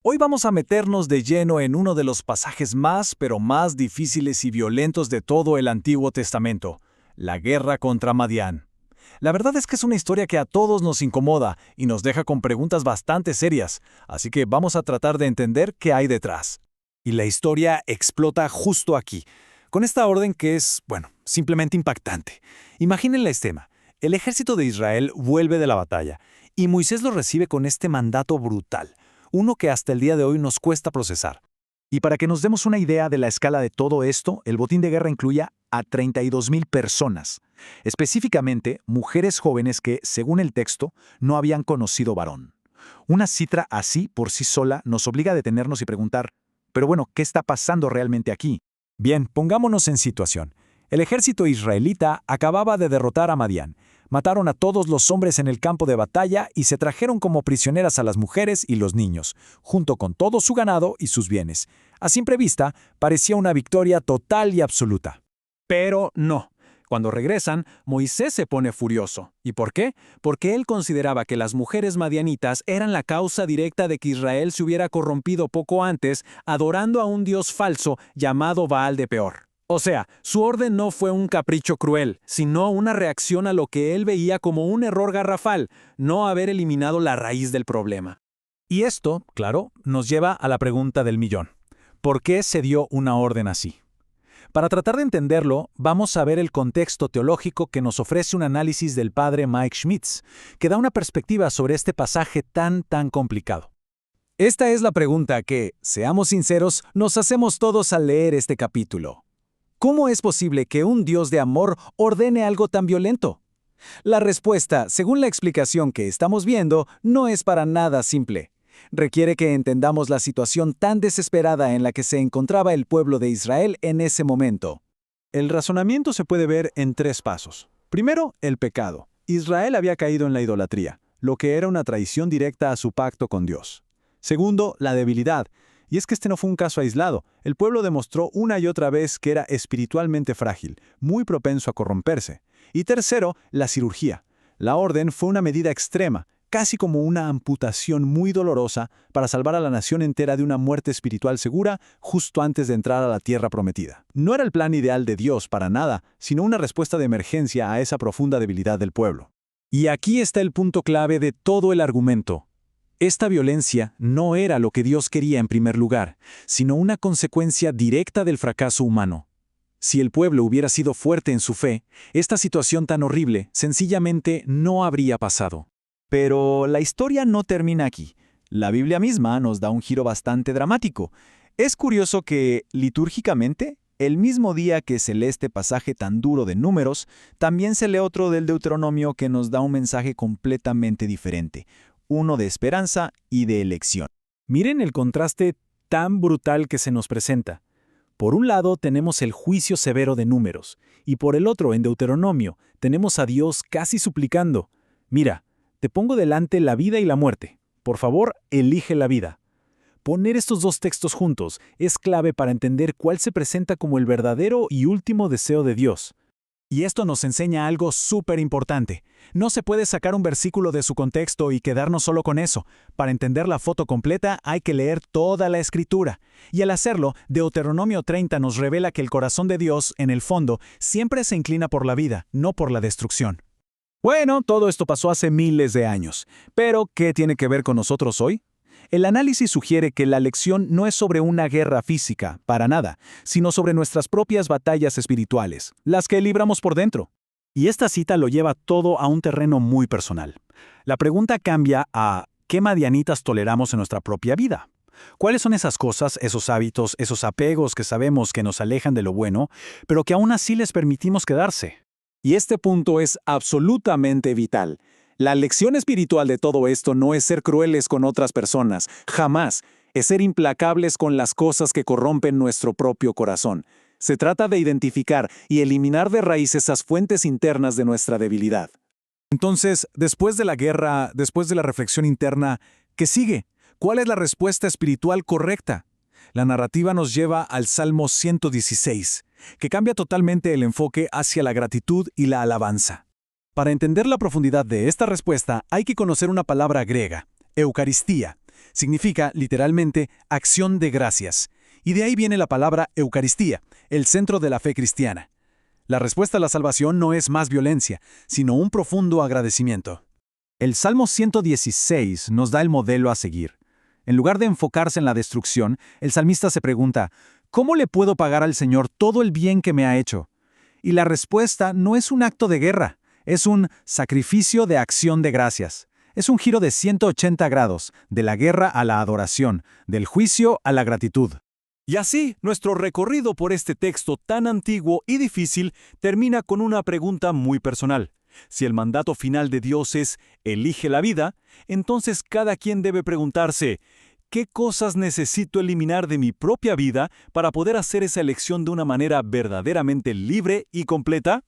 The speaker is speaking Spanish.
Hoy vamos a meternos de lleno en uno de los pasajes más difíciles y violentos de todo el Antiguo Testamento, la guerra contra Madián. La verdad es que es una historia que a todos nos incomoda y nos deja con preguntas bastante serias, así que vamos a tratar de entender qué hay detrás. Y la historia explota justo aquí, con esta orden que es, simplemente impactante. Imaginen la escena. El ejército de Israel vuelve de la batalla, y Moisés lo recibe con este mandato brutal, uno que hasta el día de hoy nos cuesta procesar. Y para que nos demos una idea de la escala de todo esto, el botín de guerra incluía a 32,000 personas, específicamente mujeres jóvenes que, según el texto, no habían conocido varón. Una cifra así por sí sola nos obliga a detenernos y preguntar, pero bueno, ¿qué está pasando realmente aquí? Bien, pongámonos en situación. El ejército israelita acababa de derrotar a Madián. Mataron a todos los hombres en el campo de batalla y se trajeron como prisioneras a las mujeres y los niños, junto con todo su ganado y sus bienes. A simple vista, parecía una victoria total y absoluta. Pero no. Cuando regresan, Moisés se pone furioso. ¿Y por qué? Porque él consideraba que las mujeres madianitas eran la causa directa de que Israel se hubiera corrompido poco antes, adorando a un dios falso llamado Baal de Peor. O sea, su orden no fue un capricho cruel, sino una reacción a lo que él veía como un error garrafal, no haber eliminado la raíz del problema. Y esto, claro, nos lleva a la pregunta del millón. ¿Por qué se dio una orden así? Para tratar de entenderlo, vamos a ver el contexto teológico que nos ofrece un análisis del padre Mike Schmitz, que da una perspectiva sobre este pasaje tan complicado. Esta es la pregunta que, seamos sinceros, nos hacemos todos al leer este capítulo. ¿Cómo es posible que un Dios de amor ordene algo tan violento? La respuesta, según la explicación que estamos viendo, no es para nada simple. Requiere que entendamos la situación tan desesperada en la que se encontraba el pueblo de Israel en ese momento. El razonamiento se puede ver en 3 pasos. Primero, el pecado. Israel había caído en la idolatría, lo que era una traición directa a su pacto con Dios. Segundo, la debilidad. Y es que este no fue un caso aislado. El pueblo demostró una y otra vez que era espiritualmente frágil, muy propenso a corromperse. Y tercero, la cirugía. La orden fue una medida extrema, casi como una amputación muy dolorosa para salvar a la nación entera de una muerte espiritual segura justo antes de entrar a la tierra prometida. No era el plan ideal de Dios para nada, sino una respuesta de emergencia a esa profunda debilidad del pueblo. Y aquí está el punto clave de todo el argumento. Esta violencia no era lo que Dios quería en primer lugar, sino una consecuencia directa del fracaso humano. Si el pueblo hubiera sido fuerte en su fe, esta situación tan horrible sencillamente no habría pasado. Pero la historia no termina aquí. La Biblia misma nos da un giro bastante dramático. Es curioso que, litúrgicamente, el mismo día que se lee este pasaje tan duro de Números, también se lee otro del Deuteronomio que nos da un mensaje completamente diferente. Uno de esperanza y de elección. Miren el contraste tan brutal que se nos presenta. Por un lado tenemos el juicio severo de Números, y por el otro, en Deuteronomio, tenemos a Dios casi suplicando: mira, te pongo delante la vida y la muerte. Por favor, elige la vida. Poner estos 2 textos juntos es clave para entender cuál se presenta como el verdadero y último deseo de Dios. Y esto nos enseña algo súper importante. No se puede sacar un versículo de su contexto y quedarnos solo con eso. Para entender la foto completa hay que leer toda la Escritura. Y al hacerlo, Deuteronomio 30 nos revela que el corazón de Dios, en el fondo, siempre se inclina por la vida, no por la destrucción. Bueno, todo esto pasó hace miles de años. Pero, ¿qué tiene que ver con nosotros hoy? El análisis sugiere que la lección no es sobre una guerra física, para nada, sino sobre nuestras propias batallas espirituales, las que libramos por dentro. Y esta cita lo lleva todo a un terreno muy personal. La pregunta cambia a ¿qué madianitas toleramos en nuestra propia vida? ¿Cuáles son esas cosas, esos hábitos, esos apegos que sabemos que nos alejan de lo bueno, pero que aún así les permitimos quedarse? Y este punto es absolutamente vital. La lección espiritual de todo esto no es ser crueles con otras personas, jamás. Es ser implacables con las cosas que corrompen nuestro propio corazón. Se trata de identificar y eliminar de raíz esas fuentes internas de nuestra debilidad. Entonces, después de la guerra, después de la reflexión interna, ¿qué sigue? ¿Cuál es la respuesta espiritual correcta? La narrativa nos lleva al Salmo 116, que cambia totalmente el enfoque hacia la gratitud y la alabanza. Para entender la profundidad de esta respuesta hay que conocer una palabra griega, Eucaristía, Significa, literalmente, acción de gracias. Y de ahí viene la palabra Eucaristía, el centro de la fe cristiana. La respuesta a la salvación no es más violencia, sino un profundo agradecimiento. El Salmo 116 nos da el modelo a seguir. En lugar de enfocarse en la destrucción, el salmista se pregunta, ¿cómo le puedo pagar al Señor todo el bien que me ha hecho? Y la respuesta no es un acto de guerra, es un sacrificio de acción de gracias. Es un giro de 180 grados, de la guerra a la adoración, del juicio a la gratitud. Y así, nuestro recorrido por este texto tan antiguo y difícil termina con una pregunta muy personal. Si el mandato final de Dios es «elige la vida», entonces cada quien debe preguntarse ¿qué cosas necesito eliminar de mi propia vida para poder hacer esa elección de una manera verdaderamente libre y completa?